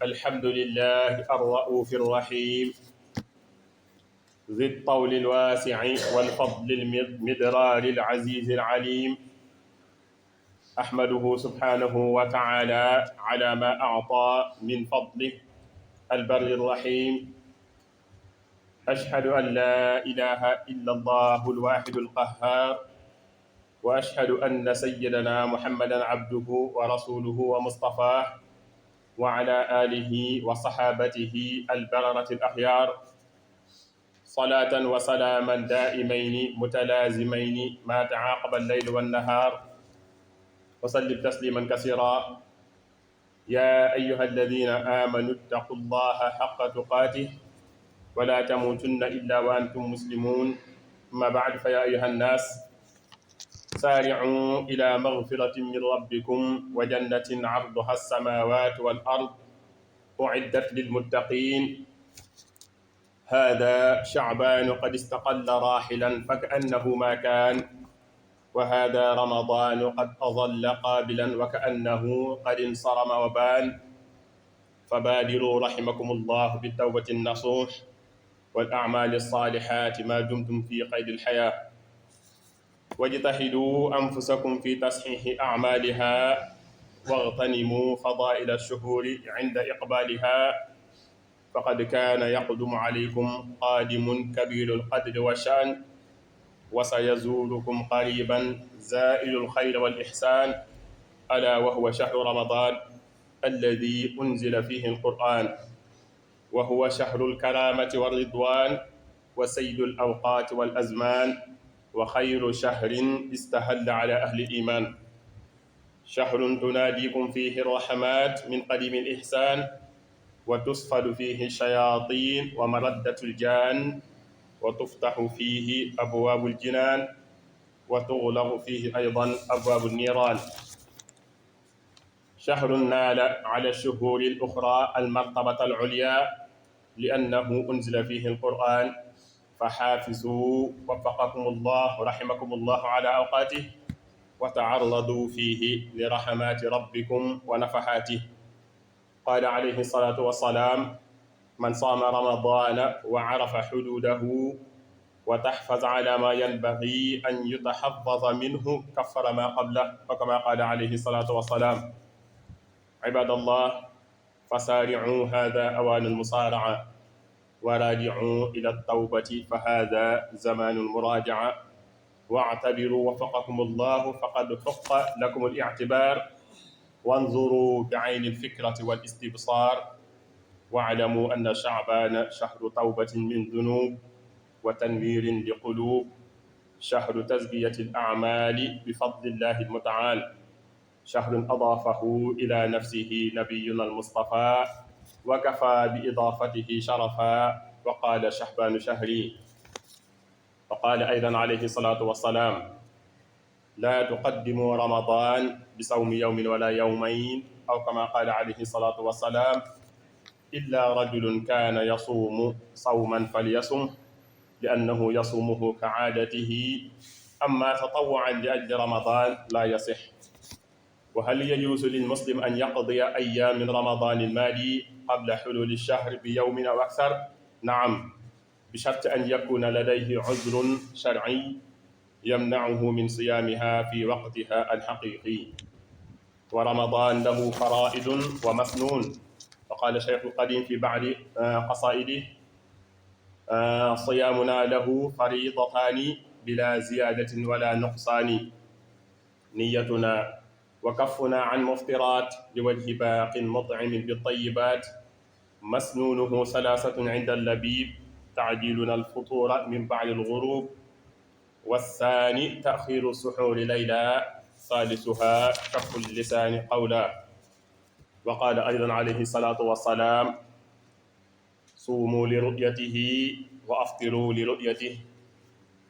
الحمد لله الرؤوف الرحيم ذي الطول الواسع والفضل المدرار العزيز العليم أحمده سبحانه وتعالى على ما أعطى من فضله البر الرحيم أشهد أن لا إله إلا الله الواحد القهار وأشهد أن سيدنا محمدا عبده ورسوله ومصطفاه وعلى آله وصحابته البررة الأخيار صلاة وسلاما دائمين متلازمين ما تعاقب الليل والنهار وسلم تسليما كثيرا يا أيها الذين آمنوا اتقوا الله حق تقاته ولا تموتن إلا وأنتم مسلمون أما بعد فيا أيها الناس سارعوا إلى مغفرة من ربكم وجنة عرضها السماوات والأرض أعدت للمتقين هذا شعبان قد استقل راحلا فكأنه ما كان وهذا رمضان قد أظل قابلا وكأنه قد انصرم وبان فبادروا رحمكم الله بالتوبة النصوح والأعمال الصالحات ما دمتم في قيد الحياة واجتهدوا أنفسكم في تصحيح أعمالها واغتنموا فضائل الشهور عند إقبالها فقد كان يقدم عليكم قادم كبير القدر والشأن وسيزوركم قريبا زائل الخير والإحسان ألا وهو شهر رمضان الذي أنزل فيه القرآن وهو شهر الكرامة والرضوان وسيد الأوقات والأزمان وخير شهر استهل على أهل الإيمان شهر تناديكم فيه الرحمات من قديم الإحسان وتصفد فيه الشياطين ومردة الجان وتفتح فيه أبواب الجنان وتغلق فيه أيضا أبواب النيران شهر نال على الشهور الأخرى المرتبة العليا لأنه أنزل فيه القرآن فحافظوا وفقكم الله رحمكم الله على أوقاته وتعرضوا فيه لرحمات ربكم ونفحاته قال عليه الصلاة والسلام من صام رمضان وعرف حدوده وتحفظ على ما ينبغي أن يتحفظ منه كفر ما قبله وكما قال عليه الصلاة والسلام عباد الله فسارعوا هذا أوان المصارعة وراجعوا إلى التوبة فهذا زمان المراجعة واعتبروا وفقكم الله فقد حق لكم الاعتبار وانظروا بعين الفكرة والاستبصار واعلموا أن شعبان شهر توبة من ذنوب وتنوير لقلوب شهر تزكية الأعمال بفضل الله المتعال شهر أضافه إلى نفسه نبينا المصطفى وكفى بإضافته شرفا وقال شحبان شهري وقال أيضا عليه الصلاة والسلام لا تقدموا رمضان بصوم يوم ولا يومين أو كما قال عليه الصلاة والسلام إلا رجل كان يصوم صوما فليصم لأنه يصومه كعادته أما تطوعا لأجل رمضان لا يصح وهل يجوز للمسلم أن يقضي أيام من رمضان المالي قبل حلول الشهر بيوم أو أكثر؟ نعم بشرط أن يكون لديه عذر شرعي يمنعه من صيامها في وقتها الحقيقي ورمضان له فرائض ومسنون وقال شيخ القديم في بعض قصائده صيامنا له فريضتان بلا زيادة ولا نقصان نيتنا وكفنا عن مفطرات لوجه باق مطعم بالطيبات مسنونه ثلاثة عند اللبيب تعجيلنا الفطور من بعد الغروب والثاني تأخير السحور ليلا ثالثها كف اللسان قولا وقال أيضا عليه الصلاة والسلام صوموا لرؤيته وأفطروا لرؤيته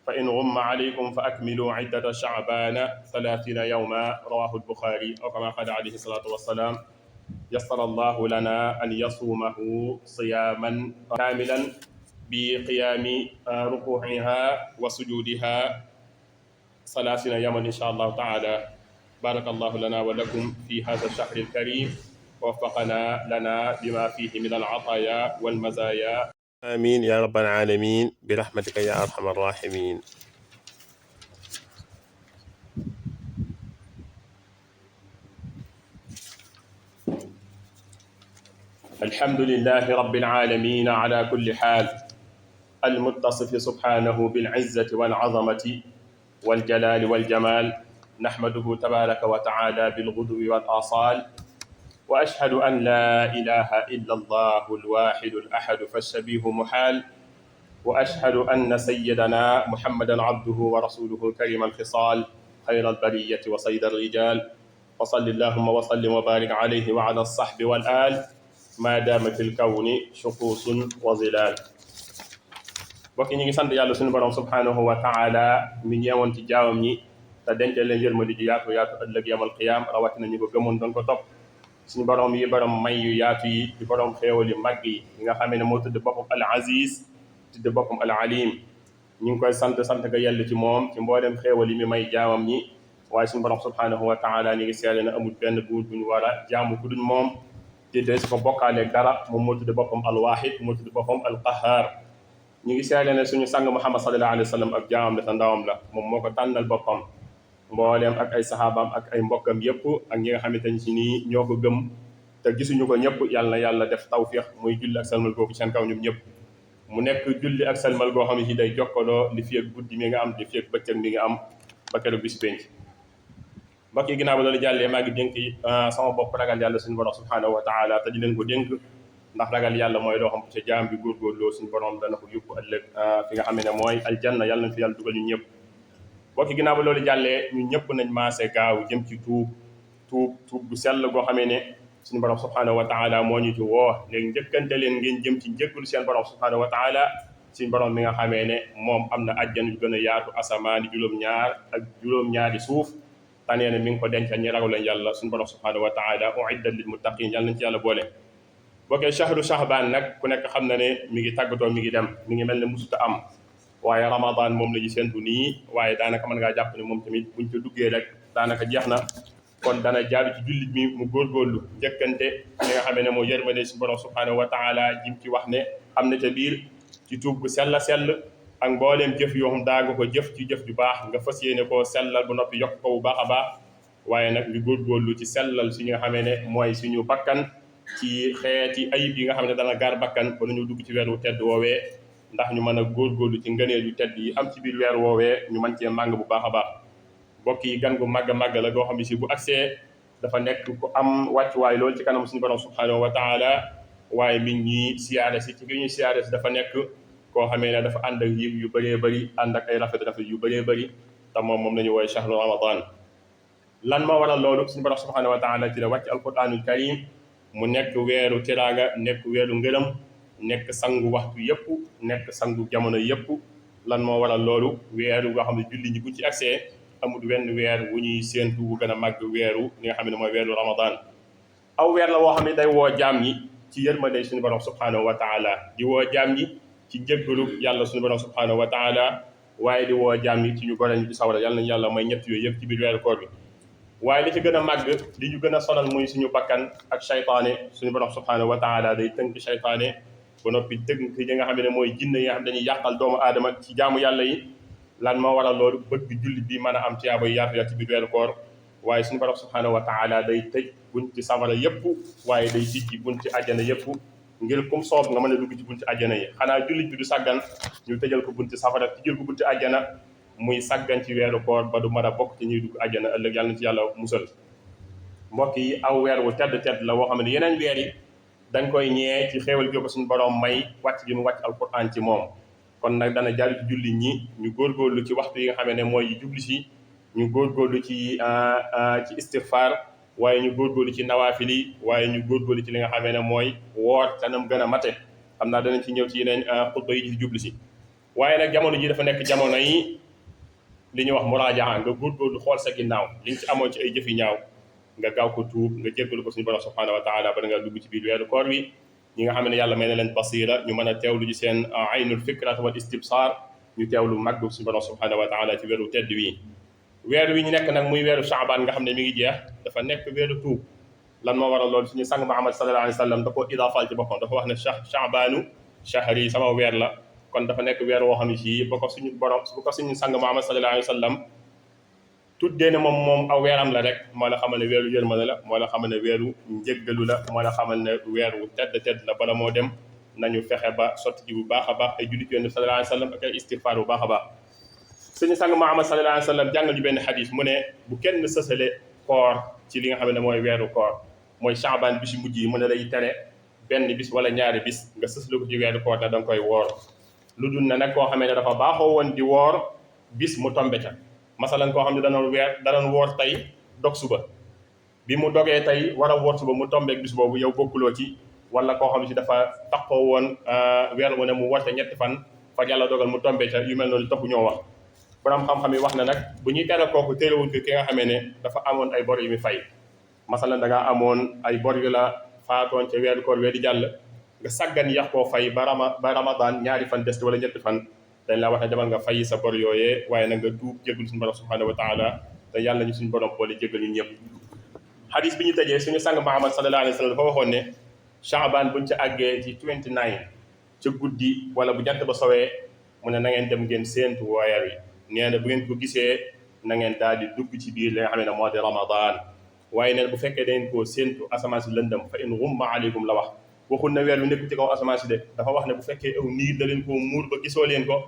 فإن غم عليكم فأكملوا عدة شعبان 30 يوما رواه البخاري أو كما قال عليه الصلاة والسلام يسر الله لنا أن يصومه صياما كاملا بقيام ركوعها وسجودها 30 يوما إن شاء الله تعالى بارك الله لنا ولكم في هذا الشهر الكريم ووفقنا لنا بما فيه من العطايا والمزايا. آمين يا رب العالمين برحمتك يا أرحم الراحمين. الحمد لله رب العالمين على كل حال، المتصف سبحانه بالعزة والعظمة والجلال والجمال، نحمده تبارك وتعالى بالغدو والآصال، وأشهد أن لا إله إلا الله الواحد الأحد فالشبيه محال، وأشهد أن سيدنا محمدا عبده ورسوله كريم الخصال خير البرية وسيد الرجال، وصل اللهم وسلم وبارك عليه وعلى الصحب والآل ما دام في الكون شخوص وظلال. bokki ñi ngi sant yàlla suñu borom subhanahu wa taala mi ñeewoon ci jaawam ñi te dencal leen yërmande ji yaatu yaatu ëllëg yamal qiyaam rawatina ñi ko gëmoon doon ko topp. suñu borom yi borom may yu yaatu yi di borom xéewal yu mag yi nga xamee ne moo tudd boppam al aziz tudd boppam al alim, ñu ngi koy sant ga yell ci moom ci mboolem xéewal yi mi may jaamam ñi. waaye suñu borom subhanahu wa taala ñi ngi seede na amul benn buur bu ñu war a jaamu ku dul moom te de su ko bokkaaleeg dara. moom moo tudd boppam al wahid, moo tudd boppam al qahar. ñu ngi seede ne suñu sang Muhammad sallallahu alayhi wa sallam ak jaamam la te ndawam la, moom moo ko tànnal boppam mbooleem ak ay saxaabaam ak ay mbokkam yëpp ak ñi nga xamante ni si nii ñoo ko gëm te gisuñu ko ñëpp. yàlla na yàlla def tawfiix muy julli ak salmal googu seen kaw ñoom ñëpp. mu nekk julli ak salmal goo xam ne si day jokkaloo li fi ak guddi mi nga am li fi ak bëccëg mi nga am ba keroog bis penc. mbokk yi ginnaaw ba loolu jàllee maa ngi dénk sama bopp ragal yàlla suñu borom subhanahu wa taala te di leen ko dénk, ndax ragal yàlla mooy loo xam ci jaam bi góorgóorloo suñu borom dana ko yóbbu ëllëg fi nga xam ne mooy aljanna. yàlla na fi yàlla dugal ñu ñëpp. bokki ginnaaw ba loolu jàllee ñu ñëpp nañ maase gaaw jëm ci tuub bu sell goo xamee ne suñu borom subhanahu wa taala moo ñu ci woo. léegi njëkkante leen ngeen jëm ci njëggul seen borom subhanahu wa taala, suñu borom mi nga xamee ne moom am na ajjan yu gën a yaatu asamaani juróom-ñaar ak juróom-ñaari suuf. tanee ne mi ngi ko dencal ñi ragal yàlla suñu borom subhanahu wa taala uiddat lil muttaqin. yàlla nañ ci yàlla boole. bokkee shahru shahban nag ku nekk xam na ne mi ngi tàggatoo mi ngi dem, mi ngi mel ne musuta am. waaye ramadan moom la ñu séntu nii, waaye daanaka mën ngaa jàpp ne moom tamit buñ ca duggee rek daanaka jeex na. kon dana jaaru ci jullit mi mu góorgóorlu njëkkante li nga xamee ne moo yërmande si borom subhanahu wa taala jim ci wax ne am na ca biir ci tuub gu sell ak mbooleem jëf yoo xam daa nga ko jëf ci jëf ju baax nga fas yéene koo sellal bu noppi yokk ko bu baax a baax. waaye nag ñu góorgóorlu ci sellal si nga xamee ne mooy suñu bakkan ci xeeti ayib yi nga xam ne dana gaar bakkan ba ñu dugg ci weer wu tedd woowee, ndax ñu mën a góorgóorlu ci ngëneel yu tedd yi am ci biir weer woowee ñu mën cee màng bu baax a baax. mbokk yi gan gu màgg màgg la goo xam ne si bu agsee dafa nekk ku am wàccuwaay loolu ci kanam suñu borom subhanahu wa taala. waaye mi ngi siyaare si ci ki ñuy siyaare si dafa nekk koo xamee ne dafa ànd ak yiw yu bëree bëri, ànd ak ay rafet yu bëree bëri, te moom la ñu woowee shahru ramadan. lan moo waral loolu? suñu borom subhanahu wa taala ci la wàcc alquranul karim mu nekk weeru teraanga, nekk weeru ngërëm, nekk sangu waxtu yëpp, nekk sangu jamono yëpp. lan moo waral loolu? weeru nga xam ne julli ñi buñ ci accès amul wenn weer wu ñuy séentu wu gën a màgg weeru li nga xam ne mooy weeru ramadan. aw weer la woo xam ne day woo jaam ñi ci yërmande suñu borom subhanahu wa taala, di woo jaam ñi ci njëggalu yàlla suñu borom subhanahu wa taala, waaye di woo jaam ñi ci ñu gore ñu ci sawara. yàlla nañu yàlla may ñett yooyu yëpp ci biir weeru koor bi. waaye li ci gën a màgg li ñu gën a sonal muy suñu bakkan ak saytaane. suñu borom subhanahu wa taala day tënk saytaane ba noppi tënk yi nga xam ne mooy jinne yi nga xam dañuy yàqal doomu aadama ci jaamu yàlla yi. lan moo waral loolu? bëgg jullit bi mën a am tiyaaba yu yaatu ci biir weeru koor. waaye suñu borom subhanahu wa taala day tëj bunti safara yëpp, waaye day tijji bunti àjjana yëpp ngir kum soob nga mën a dugg ci bunti àjjana yi. xanaa jullit bi du sàggan ñu tëjal ko bunti safara tijjal ko bunti àjjana muy sàggan ci weeru koor ba du mën a bokk ci ñuy dugg àjjana ëllëg. yàlla na ci yàlla musal. mbokk yi aw weer wu tedd la woo xam ne yeneen weer yi dañ koy ñee ci xéewal gi ko suñu borom may wàcc gi mu wàcc alquran ci moom. kon nag dana jaaru ci jullit ñi ñu góorgóorlu ci waxtu yi nga xam ne mooy jubli si, ñu góorgóorlu ci istighfar, waaye ñu góorgóorlu ci nawaafili, waaye ñu góorgóorlu ci li nga xam ne mooy woor tanam gën a mate. xam naa danañ ci ñëw ci yeneen xutba yi ci jubli si. waaye nag jamono ji dafa nekk jamono yi li ñuy wax muraajaxa, nga góorgóorlu xool sa ginnaaw li nga ci amoon ci ay jëfi ñaaw nga gaaw ko tuub, nga jéggalu ko suñu borom subhanahu wa taala ba nga dugg ci biir weeru koor wi. ñi nga xam ne yàlla may na leen basira ñu mën a teewlu ci seen aynul fikrat wal istibsar, ñu teewlu màgg suñu borom subhanahu wa taala ci weeru tedd wi. weer wi ñu nekk nag muy weeru Shaaban nga xam ne mi ngi jeex, dafa nekk weeru tuub. lan moo waral loolu suñu sang Muhammad sallallahu alayhi wa sallam da ko idaafal ci boppam dafa wax ne Sha'baanu shahri sama weer la kon dafa nekk weer woo xam ne si ba ko suñu borom bu ko suñu sang Muhammad sallallahu alayhi wa sallam tuddee ne moom aw weeram la rek moo la xamal ne weeru yërmande la moo la xamal ne weeru njëggalu la moo la xamal ne weeru tedd la bala moo dem nañu fexe ba sotti ji bu baax a baax ay jullit yoon sallallahu alayhi wa sallam ak ay istighfar bu baax a baax suñu sang Muhammad sallallahu alayhi wa sallam jàngal ñu benn xadis mu ne bu kenn sësale koor ci li nga xam ne mooy weeru koor mooy Sha'ban bis yu mujj yi mu ne lay tere benn bis wala ñaari bis nga sësale ko ci weeru koor ne da nga koy woor lu dul ne nag koo xamee ne dafa baaxoo woon di woor bis mu tombe ca masalan koo xam ne danoon woor tey dog suba bi mu dogee tey war a woor suba mu tombeeg bis boobu yow bokkuloo ci wala koo xam ne si dafa taxoo woon weer mu ne mu woor ca ñetti fan fa yàlla dogal mu tombe ca yu mel noonu taxu ñoo wax borom xam-xam yi wax na nag bu ñuy tere kooku téerewul ko ki nga xamee ne dafa amoon ay bor yu muy fay masalan da ngaa amoon ay bor yu la faatoon ca weeru koor wee di jàll nga saggan yax koo fay ba ramadan ñaari fan des wala ñetti fan dañ la wax ne demal nga fay sa bor yooyee waaye nag nga tuub jégalu suñu borom subhanahu wa taala te yàlla ñu suñu borom boole jégal ñu ñëpp hadis bi ñu tëjee suñu sang Muhammad sallallahu alayhi wa sallam dafa waxoon ne Sha'ban buñ ca àggee ci 29 ca guddi wala bu jant ba sowee mu ne na ngeen dem ngeen séentu weer wi nee na bu ngeen ko gisee na ngeen daal di dugg ci biir li nga xam ne moo di ramadan waaye nee na bu fekkee da ngeen koo séentu asamaan si lëndëm fa in ghumma aleykum la wax waxul na weer wi nekk ci kaw asamaan si de dafa wax ne bu fekkee aw niir da leen koo muur ba gisoo leen ko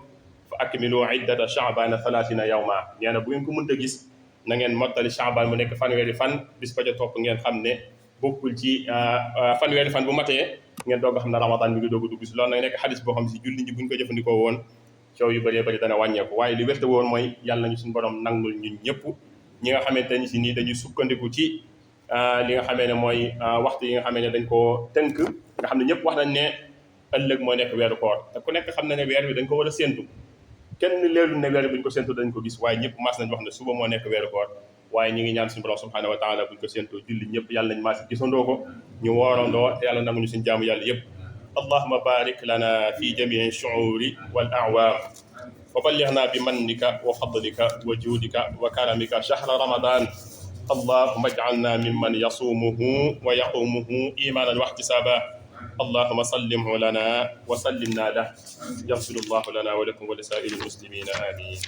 fa akmilu iddata Sha'bana 30 yawma nee na bu ngeen ko mënta gis na ngeen mottali Sha'ban mu nekk fanweeri fan bis ba ca topp ngeen xam ne bokkul ci fanweeri fan bu matee ngeen doog a xam ne ramadan bi ngi doog a dugg si loolu nag nekk xadis boo xam si julli ñi buñ ko jëfandikoo woon coow yu bëree bëri dana wàññeeku waaye li wérte woon mooy yàlla nañu suñu borom nangul ñun ñëpp ñi nga xamante ni si nii dañuy sukkandiku ci li nga xamee ne mooy waxtu yi nga xamee ne dañ koo tënk nga xam ne ñëpp wax nañ ne ëllëg moo nekk weeru koor te ku nekk xam na ne weer wi dañ ko war a séentu kenn leerul ne weer bi buñ ko séentu dañ ko gis waaye ñëpp maas nañ wax ne suba moo nekk weeru koor waaye ñu ngi ñaan suñu borom subhanahu wa taala buñ ko séentoo julli ñëpp yàlla nañ maas gisandoo ko ñu woorandoo te yàlla nanguñu suñu jaamu yàlla yëpp allahumma barik lana fi jamii shu'uri wal a'wam wa ballighna bi mannika wa fadlika wa juudika wa karamika shahra ramadan اللهم اجعلنا ممن يصومه ويقومه إيمانا واحتسابا اللهم سلمه لنا وسلمنا له يغفر الله لنا ولكم ولسائر المسلمين آمين